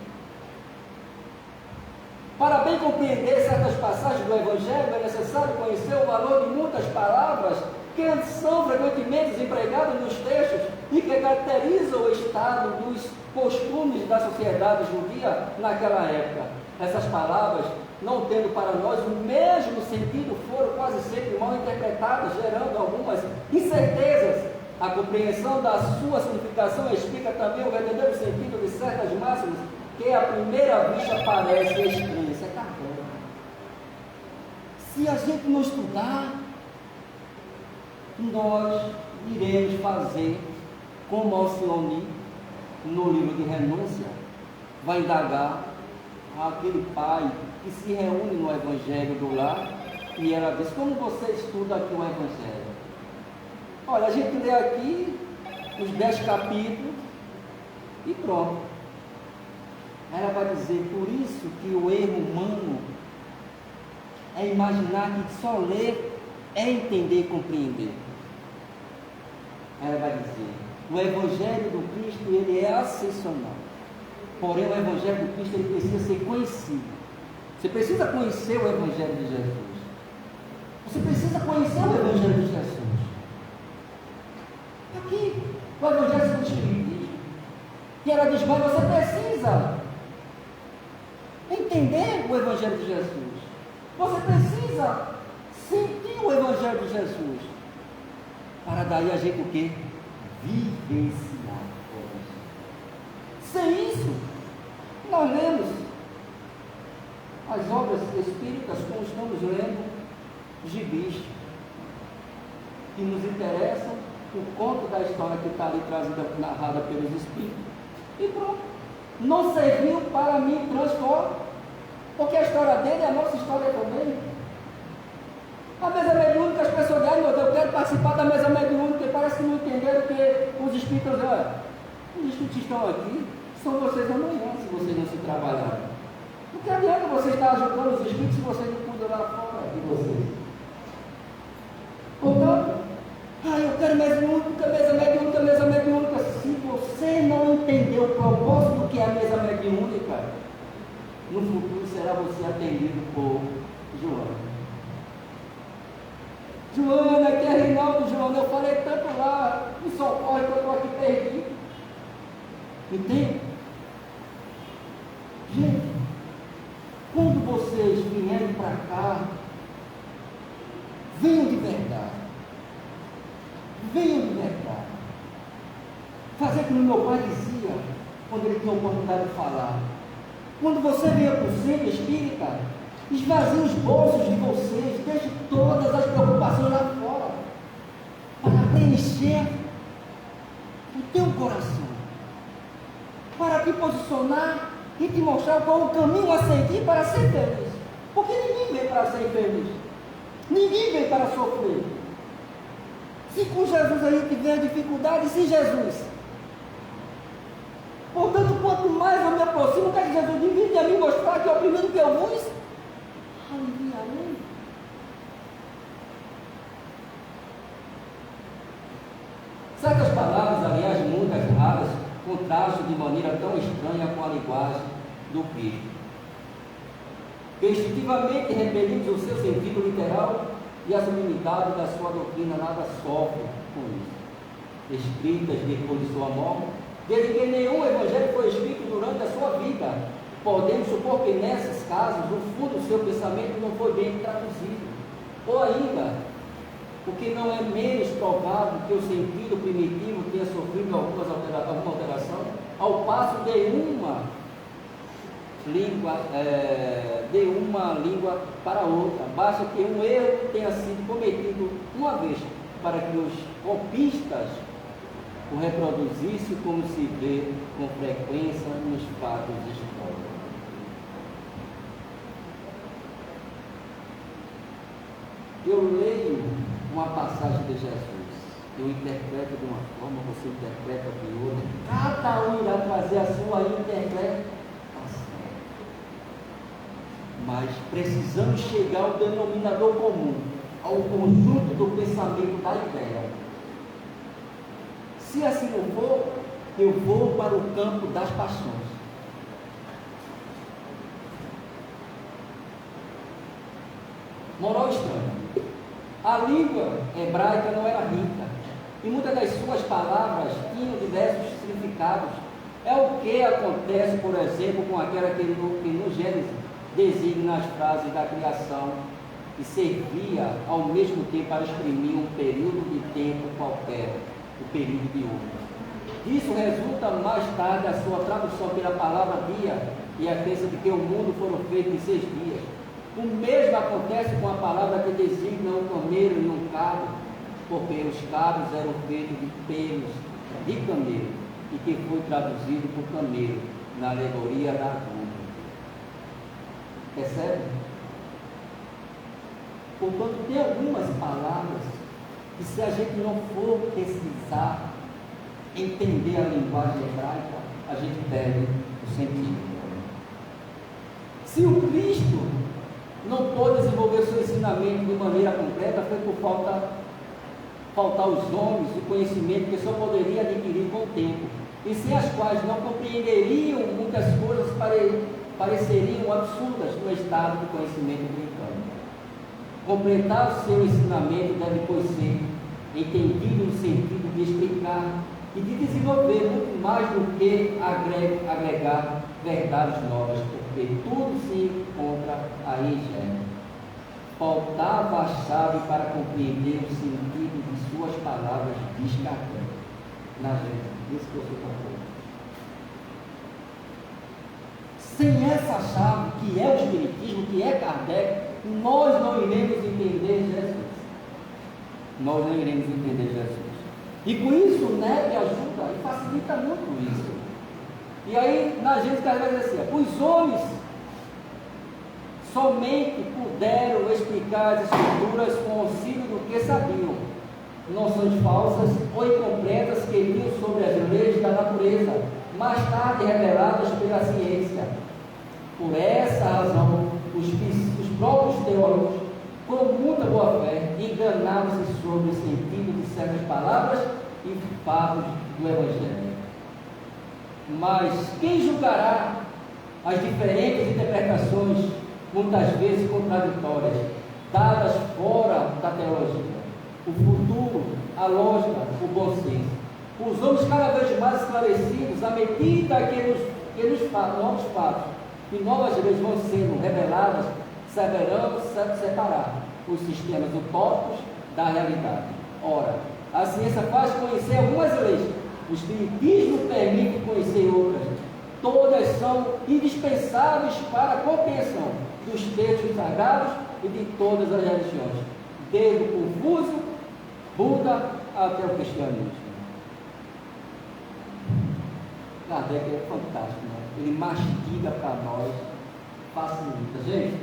Para bem compreender certas passagens do Evangelho, é necessário conhecer o valor de muitas palavras que são frequentemente empregadas nos textos e que caracterizam o estado dos costumes da sociedade judia naquela época. Essas palavras, não tendo para nós o mesmo sentido, foram quase sempre mal interpretadas, gerando algumas incertezas. A compreensão da sua significação explica também o verdadeiro sentido de certas máximas que à primeira vista parecem estranhas. Isso é Kardec. Se a gente não estudar, nós iremos fazer como Alcione, no livro de Renúncia, vai indagar aquele pai que se reúne no Evangelho do lar, e ela diz: como você estuda aqui o Evangelho? Olha, a gente lê aqui os 10 capítulos e pronto. Ela vai dizer: por isso que o erro humano é imaginar que só ler é entender e compreender. Ela vai dizer: o Evangelho do Cristo, ele é ascensional. Porém, o Evangelho do Cristo, ele precisa ser conhecido. Você precisa conhecer o Evangelho de Jesus. Você precisa conhecer o Evangelho de Jesus. Aqui, o Evangelho do Espiritismo. E ela diz: mas você precisa entender o Evangelho de Jesus. Você precisa sentir o Evangelho de Jesus. Para daí a gente o quê? Vivenciar o Evangelho. Sem isso, nós lemos as obras espíritas como estamos lendo gibis que nos interessam por conta da história que está ali trazida, narrada pelos espíritos. E pronto. Não serviu para mim transformar, porque a história dele é a nossa história também. A mesa mediúnica, as pessoas dizem: meu Deus, eu quero participar da mesa mediúnica, e parece que não entenderam que os espíritos, os espíritos estão aqui, são vocês amanhã, se vocês não se trabalharem. Não que adianta você estar ajudando os espíritos se vocês não cuidam lá fora de vocês. Portanto, eu quero mesa mediúnica, mesa mediúnica, mesa mediúnica. Se você não entender o propósito do que é a mesa mediúnica, no futuro será você atendido por Joana. Joana, aqui é Reinaldo. Joana, eu falei tanto lá, me socorre que eu estou aqui perdido. Entende? Gente, quando vocês vierem para cá, venham de verdade. Venham de verdade. Fazer como meu pai dizia, quando ele tinha a oportunidade de falar: quando você vier para o centro espírita, esvazie os bolsos de vocês, deixe todas as preocupações lá fora, para preencher o teu coração, para te posicionar e te mostrar qual o caminho a seguir para ser feliz. Porque ninguém veio para ser infeliz, ninguém veio para sofrer. Se com Jesus a gente tiver dificuldade, sem Jesus. Portanto, quanto mais eu me aproximo, o que é que Jesus diz? Vinde a mim mostrar que é o primeiro que eu vos aliviarei. Certas palavras, aliás, muitas raras, contrastam de maneira tão estranha com a linguagem do Cristo, que instintivamente repelimos o seu sentido literal, e a sublimidade da sua doutrina nada sofre com isso. Escritas depois de sua morte, desde que nenhum evangelho foi escrito durante a sua vida, podemos supor que nesses casos o fundo do seu pensamento não foi bem traduzido. Ou ainda, o que não é menos provável que o sentido primitivo tenha sofrido alguma alteração, ao passo de uma língua para outra. Basta que um erro tenha sido cometido uma vez, para que os copistas o reproduzissem, como se vê com frequência nos fatos históricos. eu leio uma passagem de Jesus, eu interpreto de uma forma, você interpreta de outra, cada um irá trazer a sua interpretação, mas precisamos chegar ao denominador comum, ao conjunto do pensamento da ideia. Se assim não for, eu vou para o campo das paixões. Moral estranha. A língua hebraica não era rica, e muitas das suas palavras tinham diversos significados. É o que acontece, por exemplo, com aquela que no Gênesis designa as frases da criação, e servia ao mesmo tempo para exprimir um período de tempo qualquer, o período de ouro. Isso resulta mais tarde a sua tradução pela palavra dia e a crença de que o mundo foram feitos em 6 dias. O mesmo acontece com a palavra que designa um camelo e um cabo, porque os cabos eram feitos de pelos de camelo, e que foi traduzido por camelo na alegoria da agulha. Percebe? Portanto, tem algumas palavras que, se a gente não for pesquisar, entender a linguagem hebraica, a gente perde o sentido. Se o Cristo não pôde desenvolver seu ensinamento de maneira completa, foi por faltar aos homens o conhecimento que só poderia adquirir com o tempo, e sem as quais não compreenderiam muitas coisas, pareceriam absurdas no estado de conhecimento britânico. Completar o seu ensinamento deve, pois, ser entendido no sentido de explicar e de desenvolver muito mais do que agregar verdades novas, porque tudo se encontra aí já. Faltava a chave para compreender o sentido de suas palavras, diz Kardec, na gente. Isso que eu estou falando. Sem essa chave, que é o Espiritismo, que é Kardec, nós não iremos entender Jesus. Nós não iremos entender Jesus. E com isso o NEP ajuda e facilita muito isso. E aí, na gente, Kardec vai dizer assim: os homens somente puderam explicar as escrituras com o auxílio do que sabiam, noções falsas ou incompletas que vinham sobre as leis da natureza, mais tarde reveladas pela ciência. Por essa razão, os próprios teólogos, com muita boa fé, enganavam-se sobre o sentido de certas palavras e fatos do Evangelho. Mas quem julgará as diferentes interpretações, muitas vezes contraditórias, dadas fora da teologia? O futuro, a lógica, o bom senso. Os homens cada vez mais esclarecidos, à medida que nos novos fatos e novas leis vão sendo reveladas, saberão separar os sistemas utópicos da realidade. Ora, a ciência faz conhecer algumas leis, o Espiritismo permite conhecer outras. Todas são indispensáveis para a compreensão dos textos sagrados e de todas as religiões, desde o Confúcio, Buda até o cristianismo. Kardec é fantástico, né? Ele mastiga para nós, facilita. Gente,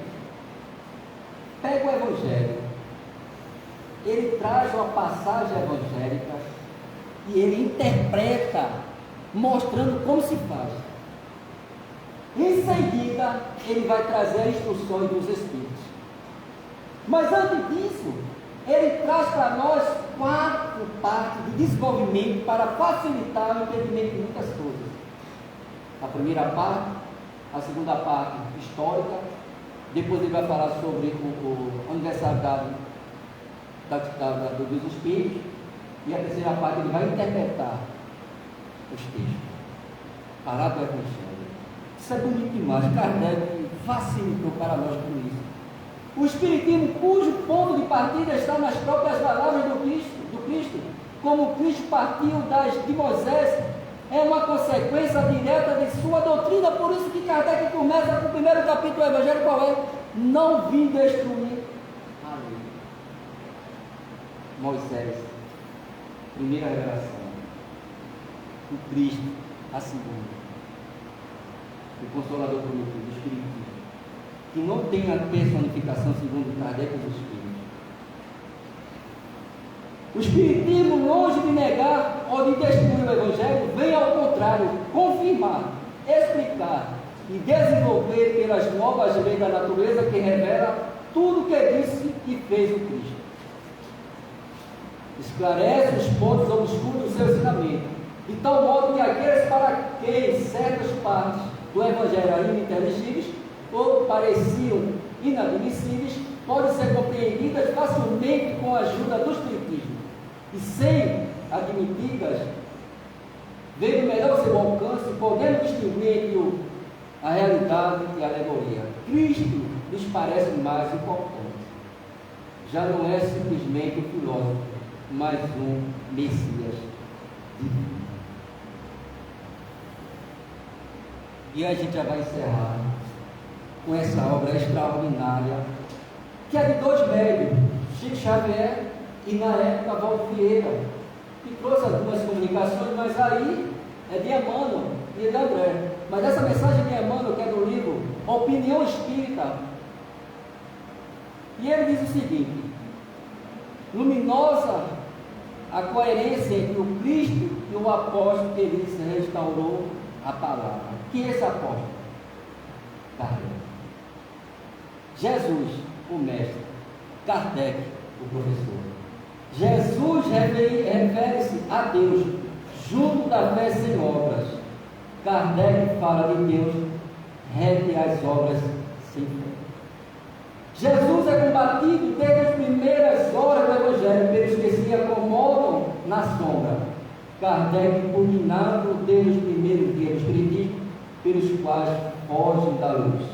pega o Evangelho, ele traz uma passagem evangélica e ele interpreta, mostrando como se faz. Em seguida, ele vai trazer as instruções dos Espíritos. Mas antes disso, ele traz para nós 4 partes de desenvolvimento para facilitar o entendimento de muitas coisas. A primeira parte, a segunda parte histórica, depois ele vai falar sobre o aniversário dos Espíritos, e a terceira parte ele vai interpretar os textos. Parar do Evangelho. Isso é bonito demais. Kardec facilitou para nós tudo isso. O Espiritismo, cujo ponto de partida está nas próprias palavras do Cristo, como Cristo partiu de Moisés, é uma consequência direta de sua doutrina. Por isso que Kardec começa com o primeiro capítulo do Evangelho, qual é? Não vim destruir a lei. Moisés, primeira revelação. O Cristo, a segunda. O Consolador prometido, o Espiritismo, que não tem a personificação segundo Kardec dos Espíritos. O Espiritismo, longe de negar ou de destruir o Evangelho, vem ao contrário, confirmar, explicar e desenvolver pelas novas leis da natureza que revela tudo o que disse e fez o Cristo. Esclarece os pontos obscuros do seu ensinamento, de tal modo que aqueles para quem certas partes do Evangelho eram ininteligíveis ou pareciam inadmissíveis, podem ser compreendidas facilmente com a ajuda do Espiritismo, e sem admitidas, vendo melhor o seu alcance, podemos distinguir entre a realidade e a alegoria. Cristo nos parece mais importante. Já não é simplesmente um filósofo, mas um Messias divino. E a gente já vai encerrar com essa obra extraordinária, que é de dois médios, Chico Xavier e, na época, Valdo Vieira, que trouxe algumas comunicações, mas aí é de Emmanuel e de André. Mas essa mensagem de Emmanuel, que é do livro Opinião Espírita, e ele diz o seguinte: luminosa a coerência entre o Cristo e o apóstolo que lhes restaurou a palavra. Que é esse apóstolo? Kardec. Jesus, o mestre. Kardec, o professor. Jesus refere-se a Deus junto da fé sem obras. Kardec fala de Deus rete as obras sem fé. Jesus é combatido desde as primeiras horas do Evangelho pelos que se acomodam na sombra. Kardec pugnando desde os primeiros dias do Espiritismo, pelos quais fogem da luz.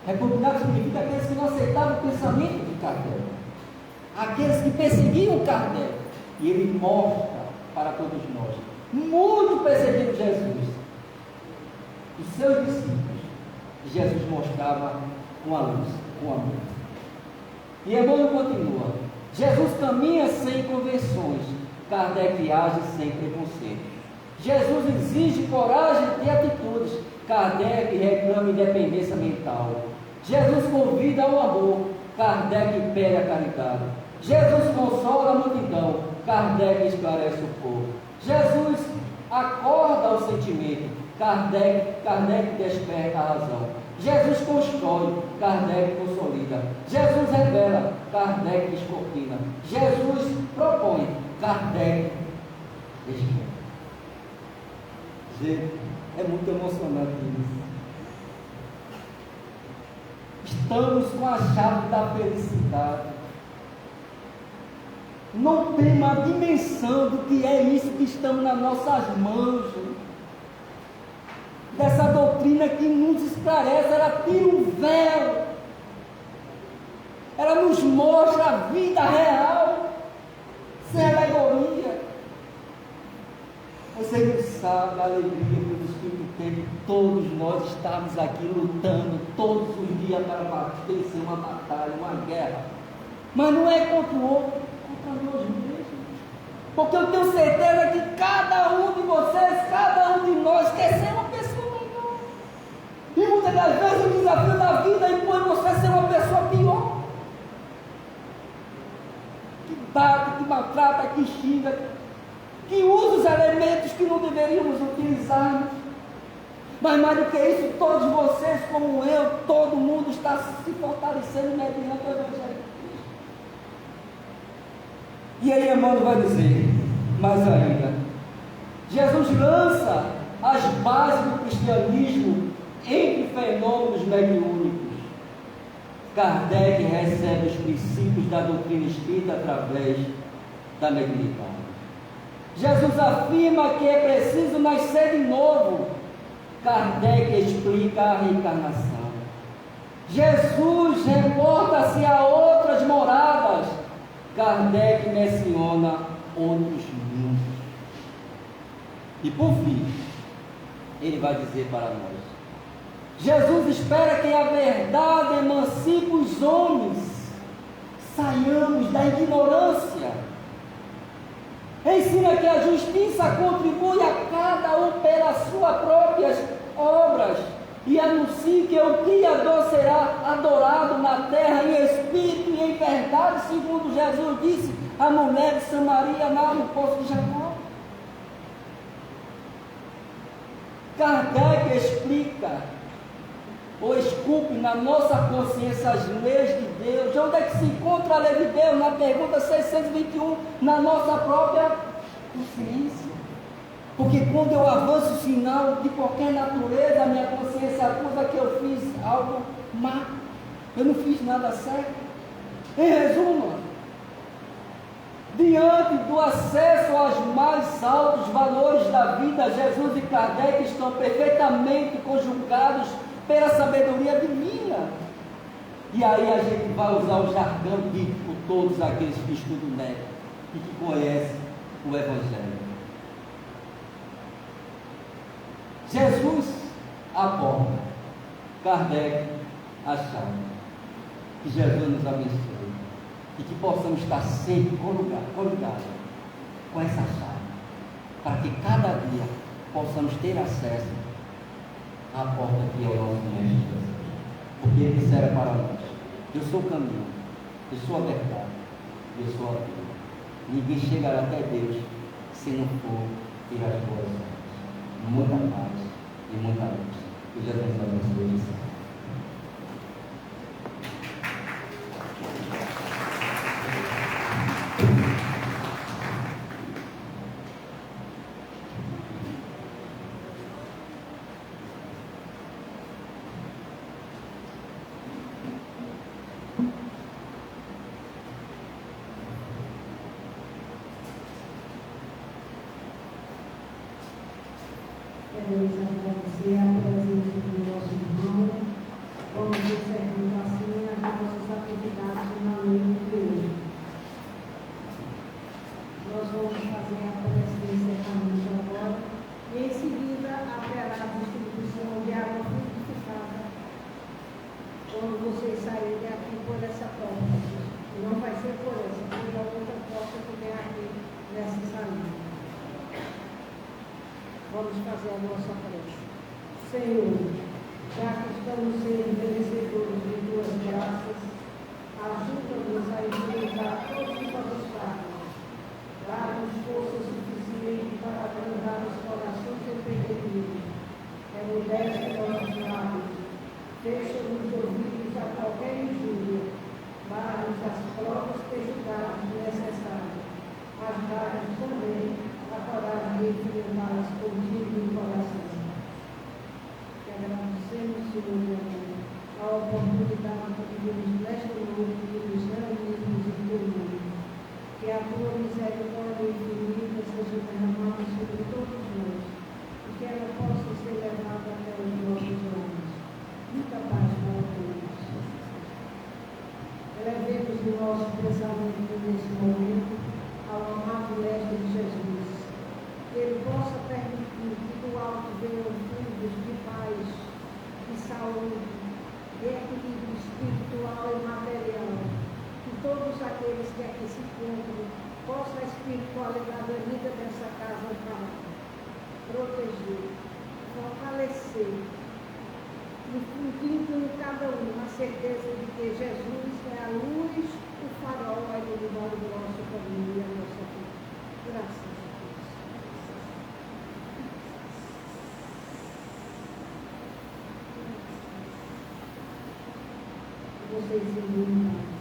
Repugnar significa aqueles que não aceitavam o pensamento de Kardec, aqueles que perseguiam Kardec, e ele mostra para todos nós, muito perseguindo Jesus, os seus discípulos, Jesus mostrava com a luz, com o amor. E Emmanuel continua: Jesus caminha sem convenções, Kardec age sem preconceito. Jesus exige coragem de atitudes, Kardec reclama independência mental. Jesus convida ao amor, Kardec pede a caridade. Jesus consola a multidão, Kardec esclarece o povo. Jesus acorda ao sentimento, Kardec desperta a razão. Jesus constrói, Kardec consolida. Jesus revela, Kardec descortina. Jesus propõe, Kardec desperta. Gente, é muito emocionante isso. Estamos com a chave da felicidade. Não tem uma dimensão do que é isso que estamos nas nossas mãos. Dessa doutrina que nos esclarece, ela tira o véu, ela nos mostra a vida real, sem alegoria. Você não sabe a alegria que o Espírito tem de todos nós estarmos aqui lutando todos os dias para vencer uma batalha, uma guerra, mas não é contra o outro, contra nós mesmos. Porque eu tenho certeza que cada um de vocês, cada um de nós quer ser uma pessoa melhor. E muitas das vezes o desafio da vida impõe você ser uma pessoa pior, que bate, que maltrata, que xinga, que usa os elementos que não deveríamos utilizar. Mas mais do que isso, todos vocês, como eu, todo mundo está se fortalecendo mediante o Evangelho de Cristo. E aí Emmanuel vai dizer, mais ainda, Jesus lança as bases do cristianismo entre fenômenos mediúnicos. Kardec recebe os princípios da doutrina espírita através da mediunidade. Jesus afirma que é preciso nascer de novo. Kardec explica a reencarnação. Jesus reporta-se a outras moradas. Kardec menciona outros mundos. E por fim, ele vai dizer para nós: Jesus espera que a verdade emancipe os homens, saiamos da ignorância. Ensina que a justiça contribui a cada um pelas suas próprias obras e anuncie que o Criador será adorado na terra em espírito e em verdade, segundo Jesus disse, a mulher de Samaria lá no poço de Jacó. Kardec explica, ou esculpe na nossa consciência as leis de Deus. De onde é que se encontra a lei de Deus? Na pergunta 621, na nossa própria consciência. Porque quando eu avanço o sinal de qualquer natureza, a minha consciência acusa que eu fiz algo má. Eu não fiz nada certo. Em resumo, diante do acesso aos mais altos valores da vida, Jesus e Kardec estão perfeitamente conjugados pela sabedoria divina. E aí a gente vai usar o jargão dito por todos aqueles que estudam o NEP e que conhecem o Evangelho. Jesus a porta, Kardec a chave. Que Jesus nos abençoe e que possamos estar sempre coligados com essa chave, para que cada dia possamos ter acesso à porta que é o nosso Mestre Jesus. Porque Ele dissera para nós: eu sou o caminho, eu sou a verdade, eu sou a vida. Ninguém chegará até Deus se não for pelas boas obras. Muita paz e muita luz. Que Jesus nos abençoe. Queremos agradecer a presença do nosso irmão. Vamos encerrando assim as nossas atividades na noite de hoje. Nós vamos fazer a prece de encerramento agora e em seguida haverá a distribuição de água frutificada quando vocês saírem aqui por essa porta. Não vai ser por essa, porque a outra porta que tem aqui nessa salinha. Vamos fazer a nossa prece. Senhor, já que estamos sendo merecedores de tuas graças, ajuda-nos a enfrentar todos os obstáculos. Dá-nos força suficiente para abrandar os corações empedernidos. Emudece nossos lábios. Fecha-nos os ouvidos a qualquer injúria. Dá-nos as provas que julgarmos necessárias. Mas dá-nos também a coragem de enfrentá-las contigo no coração. Que agradecemos, Senhor meu Deus, a oportunidade que tivemos nesta noite de nos reunirmos em teu nome. Que a tua misericórdia infinita seja derramada sobre todos nós e que ela possa ser levada até os nossos olhos. Muita paz para todos. Elevemos o nosso pensamento nesse momento ao amado Mestre Jesus. Que Ele possa permitir que do alto venham fluidos de paz, de saúde, de equilíbrio espiritual e material. Que todos aqueles que aqui se encontram possam a espiritualidade unida dessa casa para proteger, fortalecer, infundindo em cada um a certeza de que Jesus é a luz, o farol, a iluminação do nosso caminho e a nossa vida. Graças. Vocês iluminam.